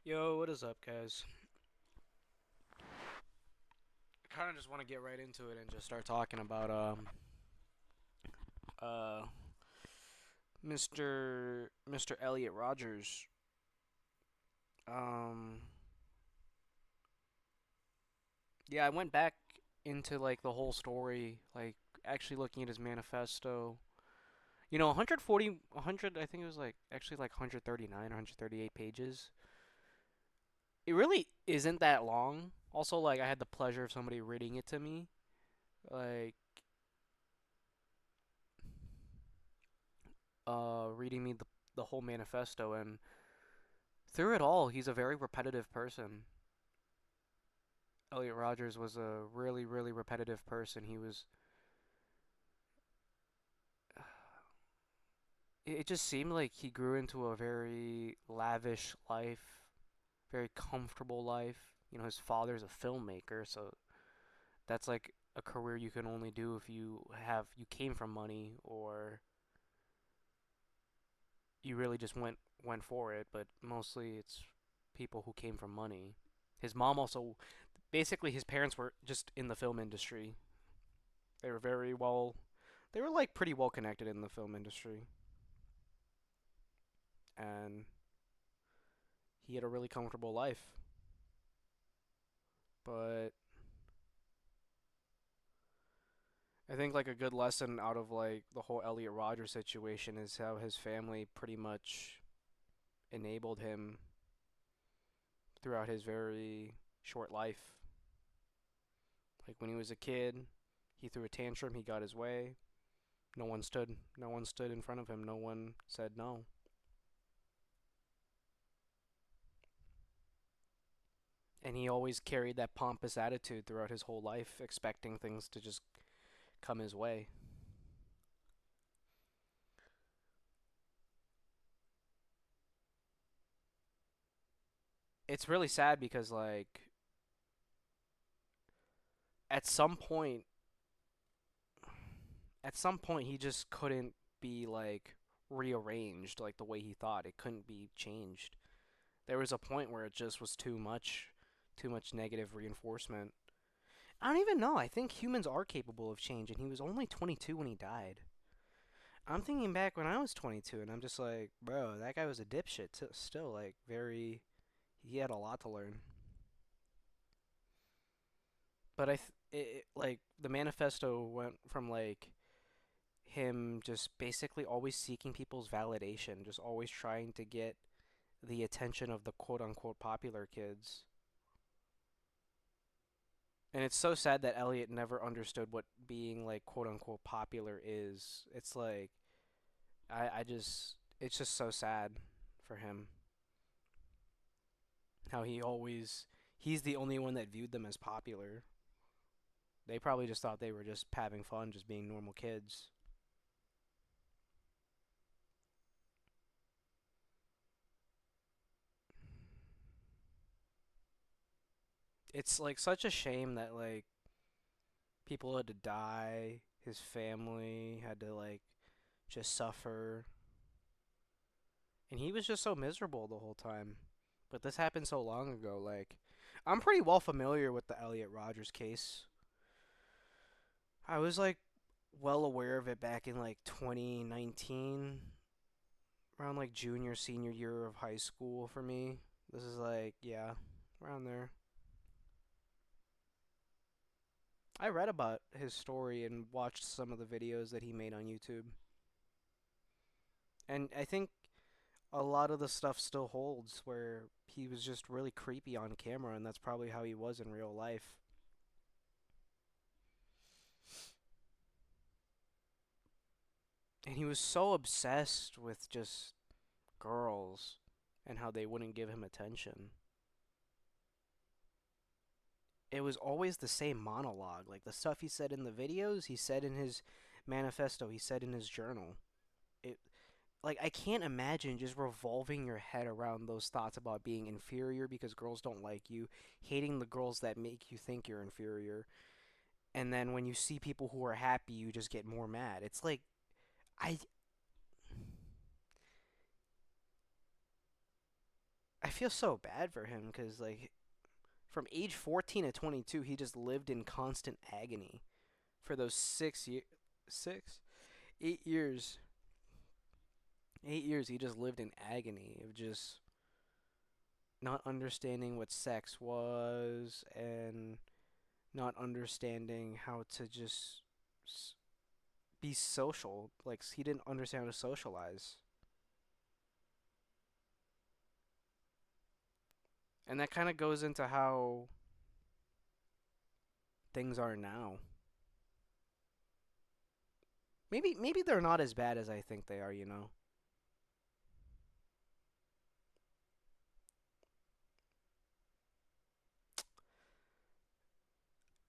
Yo, what is up, guys? I kind of just want to get right into it and just start talking about uh Mr. Elliot Rodgers. Um yeah, I went back into like the whole story, like actually looking at his manifesto. 140, 100, I think it was like actually like 139, 138 pages. It really isn't that long. Also, like I had the pleasure of somebody reading it to me. Like reading me the whole manifesto, and through it all, he's a very repetitive person. Elliot Rodgers was a really, really repetitive person. It just seemed like he grew into a very lavish life, very comfortable life. His father's a filmmaker, so that's like a career you can only do if you came from money, or you really just went for it, but mostly it's people who came from money. His mom also, basically his parents were just in the film industry. They were very well, they were like pretty well connected in the film industry, and he had a really comfortable life. But I think like a good lesson out of like the whole Elliot Rodgers situation is how his family pretty much enabled him throughout his very short life. Like when he was a kid, he threw a tantrum, he got his way. No one stood in front of him. No one said no. And he always carried that pompous attitude throughout his whole life, expecting things to just come his way. It's really sad because like at some point at some point he just couldn't be like rearranged like the way he thought. It couldn't be changed. There was a point where it just was too much negative reinforcement. I don't even know. I think humans are capable of change, and he was only 22 when he died. I'm thinking back when I was 22, and I'm just like, bro, that guy was a dipshit. Still, like, very. He had a lot to learn. But like the manifesto went from like him just basically always seeking people's validation, just always trying to get the attention of the quote unquote popular kids. And it's so sad that Elliot never understood what being like quote unquote popular is. It's like it's just so sad for him how he's the only one that viewed them as popular. They probably just thought they were just having fun, just being normal kids. It's like such a shame that like people had to die, his family had to like just suffer, and he was just so miserable the whole time. But this happened so long ago. Like, I'm pretty well familiar with the Elliot Rodgers case. I was like well aware of it back in like 2019, around like junior senior year of high school for me. This is like, yeah, around there. I read about his story and watched some of the videos that he made on YouTube. And I think a lot of the stuff still holds where he was just really creepy on camera, and that's probably how he was in real life. And he was so obsessed with just girls and how they wouldn't give him attention. It was always the same monologue. Like the stuff he said in the videos, he said in his manifesto, he said in his journal. It like I can't imagine just revolving your head around those thoughts about being inferior because girls don't like you, hating the girls that make you think you're inferior, and then when you see people who are happy, you just get more mad. It's like I feel so bad for him because like from age 14 to 22, he just lived in constant agony for those 6 years, 8 years. 8 years he just lived in agony of just not understanding what sex was and not understanding how to just be social. Like he didn't understand how to socialize, and that kind of goes into how things are now. Maybe they're not as bad as I think they are.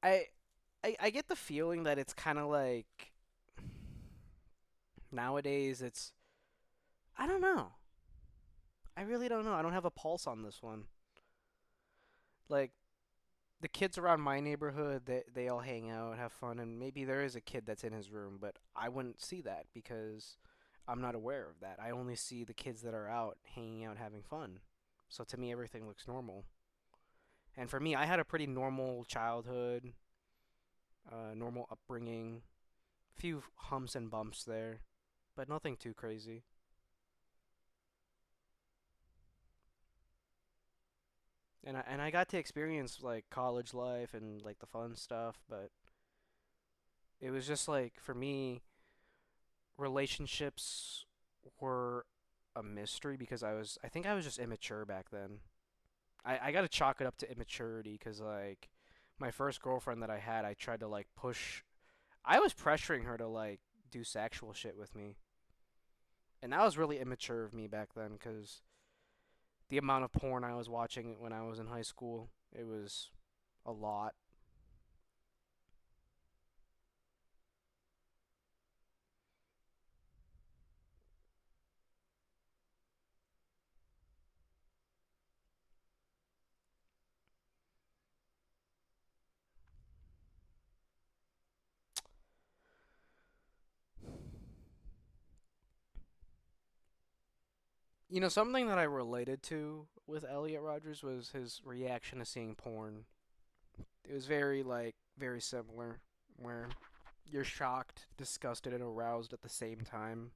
I I get the feeling that it's kind of like nowadays it's I don't know. I really don't know. I don't have a pulse on this one. Like the kids around my neighborhood, they all hang out, have fun, and maybe there is a kid that's in his room, but I wouldn't see that because I'm not aware of that. I only see the kids that are out hanging out having fun. So to me everything looks normal. And for me, I had a pretty normal childhood, normal upbringing, few humps and bumps there, but nothing too crazy. And I got to experience like college life and like the fun stuff, but it was just like for me, relationships were a mystery because I think I was just immature back then. I got to chalk it up to immaturity because like my first girlfriend that I had, I tried to like push. I was pressuring her to like do sexual shit with me, and that was really immature of me back then because the amount of porn I was watching when I was in high school, it was a lot. Something that I related to with Elliot Rodgers was his reaction to seeing porn. It was very like very similar, where you're shocked, disgusted, and aroused at the same time.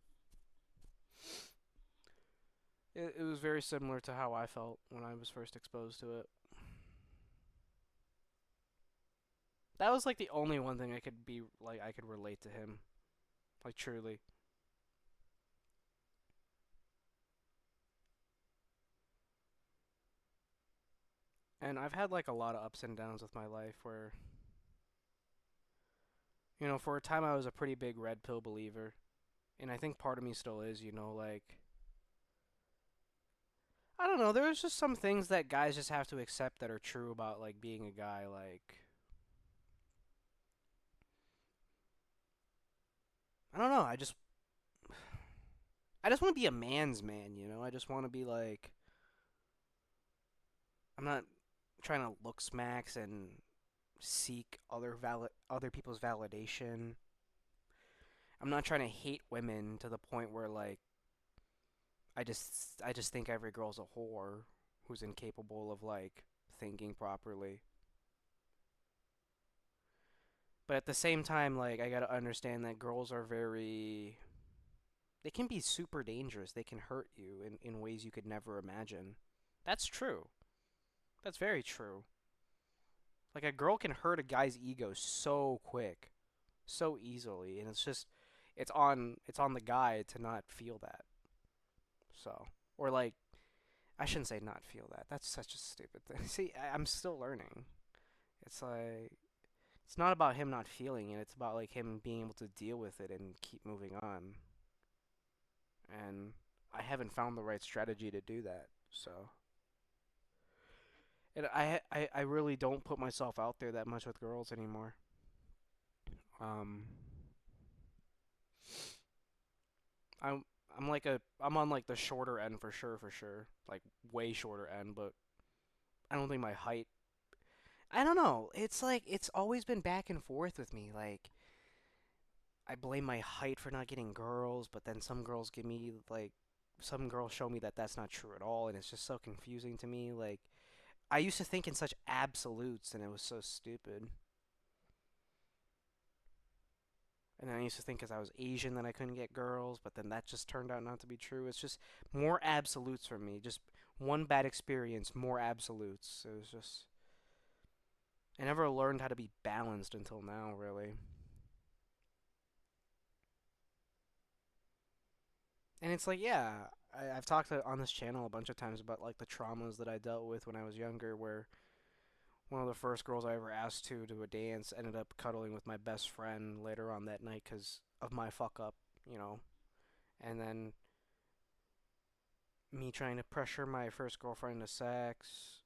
It was very similar to how I felt when I was first exposed to it. That was like the only one thing I could relate to him, like truly. And I've had like a lot of ups and downs with my life where, for a time I was a pretty big red pill believer, and I think part of me still is, like I don't know, there's just some things that guys just have to accept that are true about like being a guy like I don't know, I just want to be a man's man. I just want to be like I'm not trying to look smacks and seek other people's validation. I'm not trying to hate women to the point where like I just think every girl's a whore who's incapable of like thinking properly. But at the same time, like I gotta understand that girls are they can be super dangerous. They can hurt you in ways you could never imagine. That's true. That's very true. Like a girl can hurt a guy's ego so quick, so easily, and it's on the guy to not feel that. So, or like I shouldn't say not feel that. That's such a stupid thing. See, I'm still learning. It's like it's not about him not feeling it. It's about like him being able to deal with it and keep moving on. And I haven't found the right strategy to do that. So, and I really don't put myself out there that much with girls anymore. Um, I'm I'm on like the shorter end for sure, like way shorter end. But I don't think my height. I don't know. It's like it's always been back and forth with me. Like I blame my height for not getting girls, but then some girls give me like some girls show me that that's not true at all, and it's just so confusing to me. Like, I used to think in such absolutes, and it was so stupid. And then I used to think because I was Asian that I couldn't get girls, but then that just turned out not to be true. It's just more absolutes for me. Just one bad experience, more absolutes. It was just. I never learned how to be balanced until now, really. And it's like, yeah, I've talked on this channel a bunch of times about like the traumas that I dealt with when I was younger, where one of the first girls I ever asked to do a dance ended up cuddling with my best friend later on that night because of my fuck up, you know. And then me trying to pressure my first girlfriend into sex.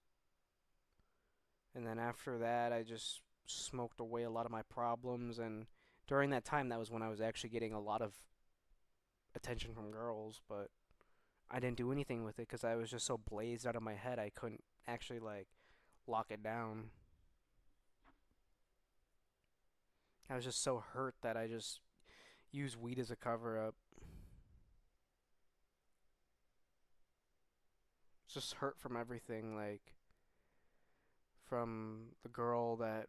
And then after that, I just smoked away a lot of my problems. And during that time, that was when I was actually getting a lot of attention from girls, but I didn't do anything with it because I was just so blazed out of my head. I couldn't actually like lock it down. I was just so hurt that I just used weed as a cover up. Just hurt from everything, like from the girl that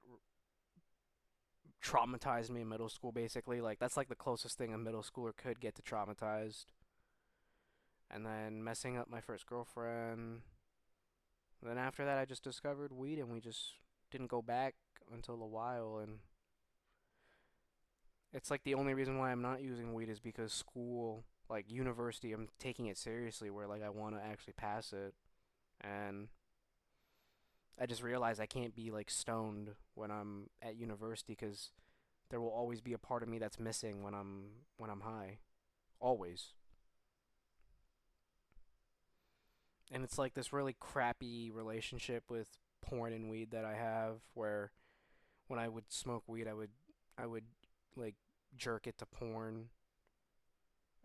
traumatized me in middle school, basically. Like, that's like the closest thing a middle schooler could get to traumatized. And then messing up my first girlfriend. And then after that, I just discovered weed and we just didn't go back until a while. And it's like the only reason why I'm not using weed is because school, like university, I'm taking it seriously where like I want to actually pass it. And I just realized I can't be like stoned when I'm at university because there will always be a part of me that's missing when I'm high. Always. And it's like this really crappy relationship with porn and weed that I have where when I would smoke weed I would like jerk it to porn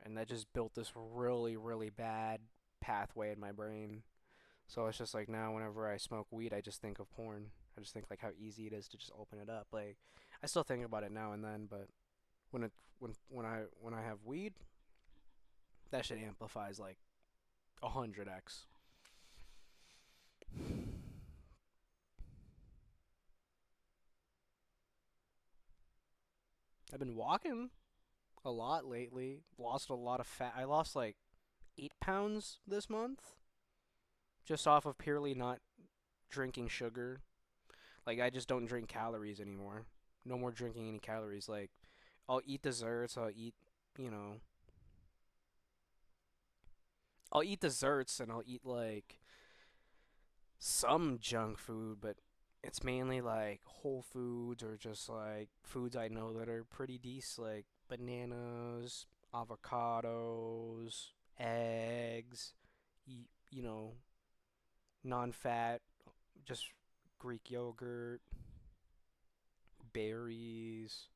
and that just built this really really bad pathway in my brain. So it's just like now whenever I smoke weed I just think of porn. I just think like how easy it is to just open it up. Like I still think about it now and then, but when it when I have weed, that shit amplifies like 100x. I've been walking a lot lately. Lost a lot of fat. I lost like 8 pounds this month just off of purely not drinking sugar. Like I just don't drink calories anymore. No more drinking any calories. Like I'll eat desserts. You know, I'll eat desserts and I'll eat like some junk food, but it's mainly like whole foods or just like foods I know that are pretty decent, like bananas, avocados, eggs, you know, non-fat, just Greek yogurt, berries.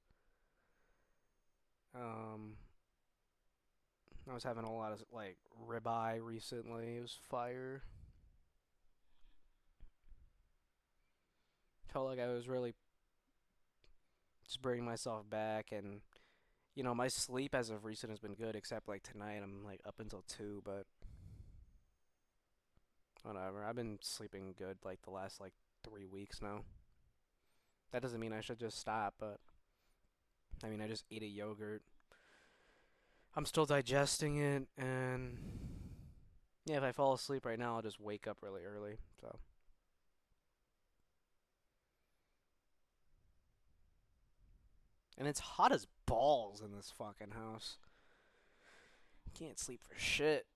Um, I was having a lot of like ribeye recently. It was fire. Felt like I was really just bringing myself back, and my sleep as of recent has been good, except like tonight I'm like up until 2, but whatever. I've been sleeping good like the last like 3 weeks now. That doesn't mean I should just stop, but I mean I just ate a yogurt. I'm still digesting it, and yeah, if I fall asleep right now, I'll just wake up really early. So, and it's hot as balls in this fucking house. Can't sleep for shit.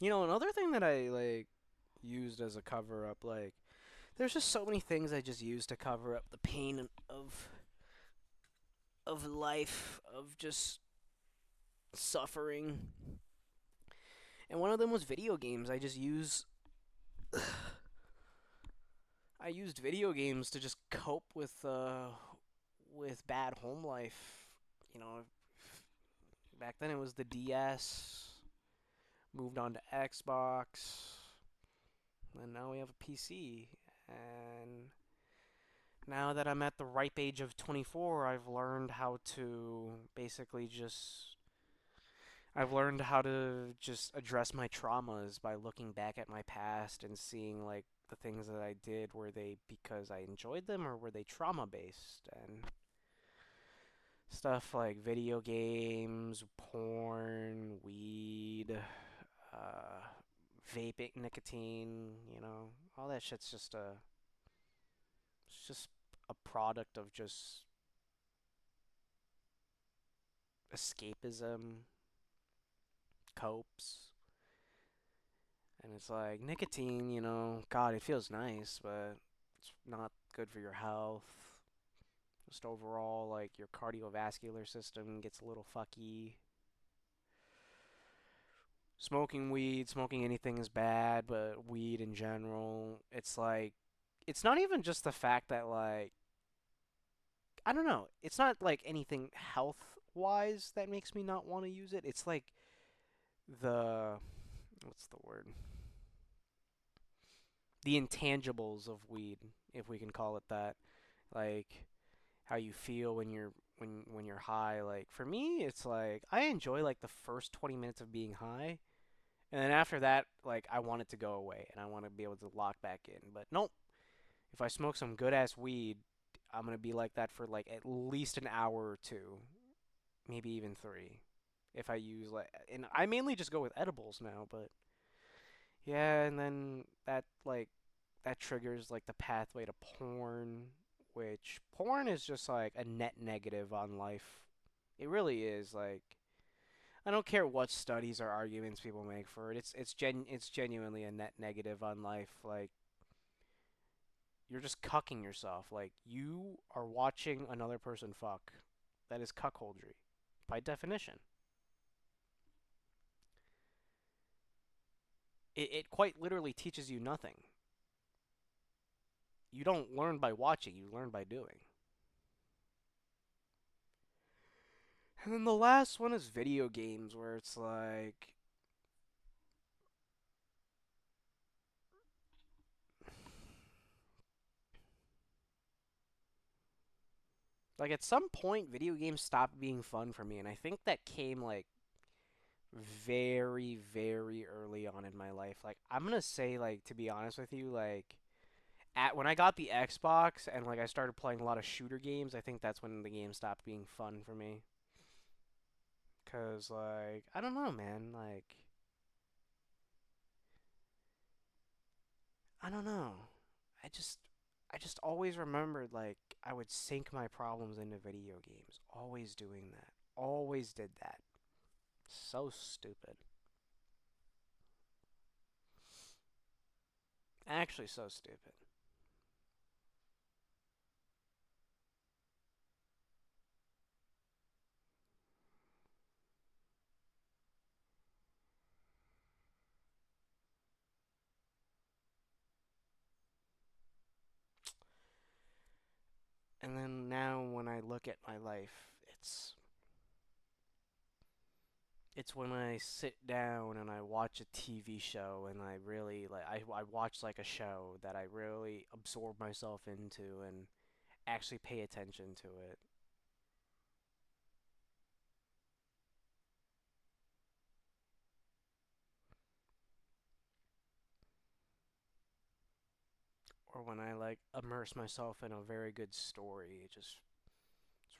Another thing that I like used as a cover up, like there's just so many things I just use to cover up the pain of life, of just suffering. And one of them was video games. I used video games to just cope with bad home life. You know, back then it was the DS, moved on to Xbox, and now we have a PC. And Now that I'm at the ripe age of 24, I've learned how to just address my traumas by looking back at my past and seeing like the things that I did, were they because I enjoyed them or were they trauma based? And stuff like video games, porn, weed, uh, vaping, nicotine, all that shit's just a product of just escapism, copes. And it's like nicotine, God, it feels nice, but it's not good for your health. Just overall, like your cardiovascular system gets a little fucky. Smoking weed, smoking anything is bad, but weed in general, it's like, it's not even just the fact that, like, I don't know, it's not like anything health wise that makes me not want to use it. It's like the, what's the word? The intangibles of weed, if we can call it that. Like, how you feel when you're high. Like, for me, it's like I enjoy like the first 20 minutes of being high. And then after that, like I want it to go away and I want to be able to lock back in. But nope, if I smoke some good ass weed, I'm gonna be like that for like at least an hour or two, maybe even three. If I use like, and I mainly just go with edibles now, but yeah, and then that triggers like the pathway to porn, which porn is just like a net negative on life. It really is. Like, I don't care what studies or arguments people make for it. It's genuinely a net negative on life. Like, you're just cucking yourself. Like, you are watching another person fuck. That is cuckoldry by definition. It quite literally teaches you nothing. You don't learn by watching, you learn by doing. And then the last one is video games, where it's like at some point video games stopped being fun for me, and I think that came like very, very early on in my life. Like, I'm gonna say, like, to be honest with you, like at when I got the Xbox and like I started playing a lot of shooter games, I think that's when the game stopped being fun for me. Cause like, I don't know, man. Like, I don't know. I just I just always remembered like I would sink my problems into video games. Always doing that. Always did that. So stupid. Actually so stupid. And then now when I look at my life, it's when I sit down and I watch a TV show and I really like I watch like a show that I really absorb myself into and actually pay attention to it. Or when I like immerse myself in a very good story. It's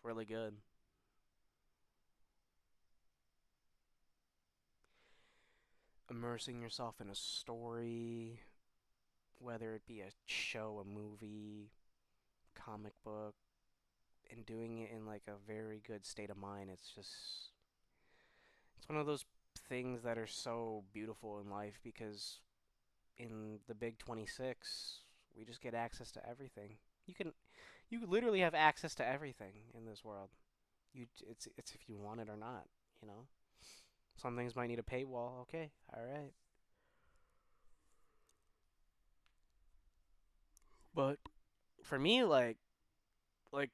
really good. Immersing yourself in a story, whether it be a show, a movie, comic book, and doing it in like a very good state of mind. It's one of those things that are so beautiful in life because in the big 26, we just get access to everything. You can you literally have access to everything in this world. It's if you want it or not, you know. Some things might need a paywall. Okay, all right. But for me, like like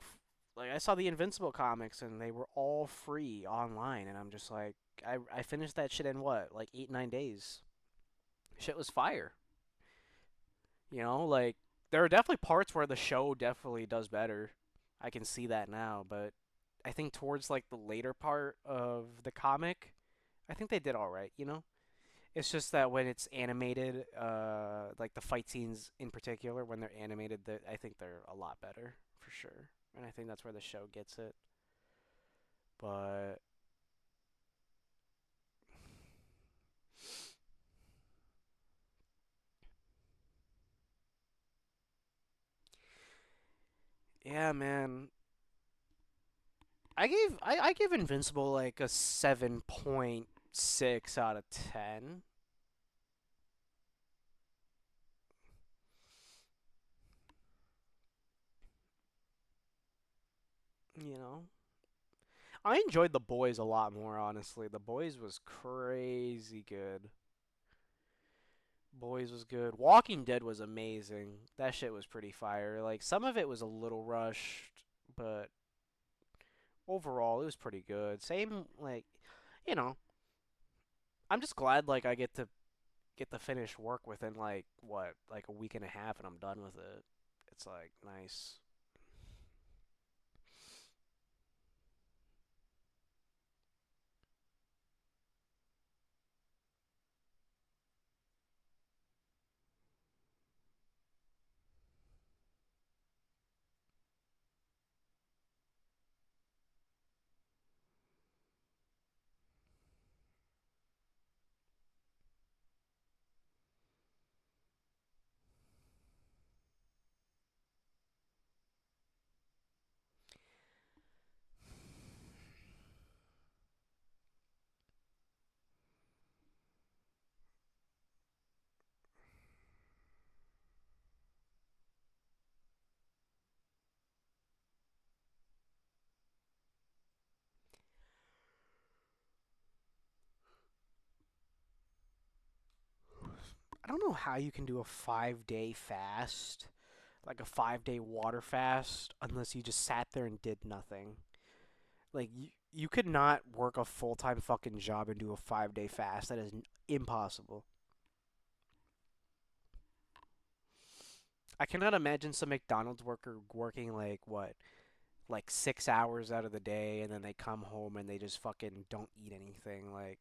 I saw the Invincible comics and they were all free online, and I'm just like, I finished that shit in what, like 8 9 days. Shit was fire. Like there are definitely parts where the show definitely does better. I can see that now, but I think towards like the later part of the comic, I think they did all right. You know, it's just that when it's animated, like the fight scenes in particular, when they're animated, I think they're a lot better for sure. And I think that's where the show gets it. But yeah, man, I give Invincible like a 7.6 out of 10. You know, I enjoyed The Boys a lot more, honestly. The Boys was crazy good. Boys was good. Walking Dead was amazing. That shit was pretty fire. Like some of it was a little rushed, but overall it was pretty good. Same like, you know, I'm just glad like I get to finish work within like what, like a week and a half and I'm done with it. It's like nice. I don't know how you can do a 5 day fast, like a 5 day water fast, unless you just sat there and did nothing. Like you could not work a full time fucking job and do a 5 day fast. That is impossible. I cannot imagine some McDonald's worker working like what, like 6 hours out of the day, and then they come home and they just fucking don't eat anything. Like,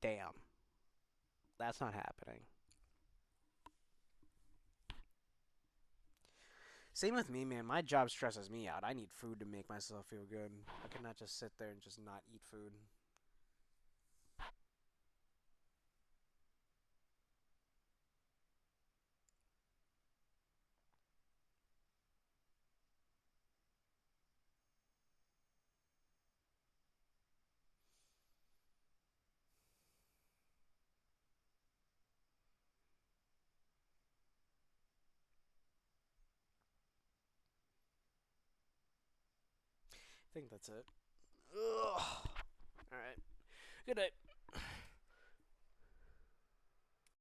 damn, that's not happening. Same with me, man. My job stresses me out. I need food to make myself feel good. I cannot just sit there and just not eat food. I think that's it. Ugh. All right. Good night.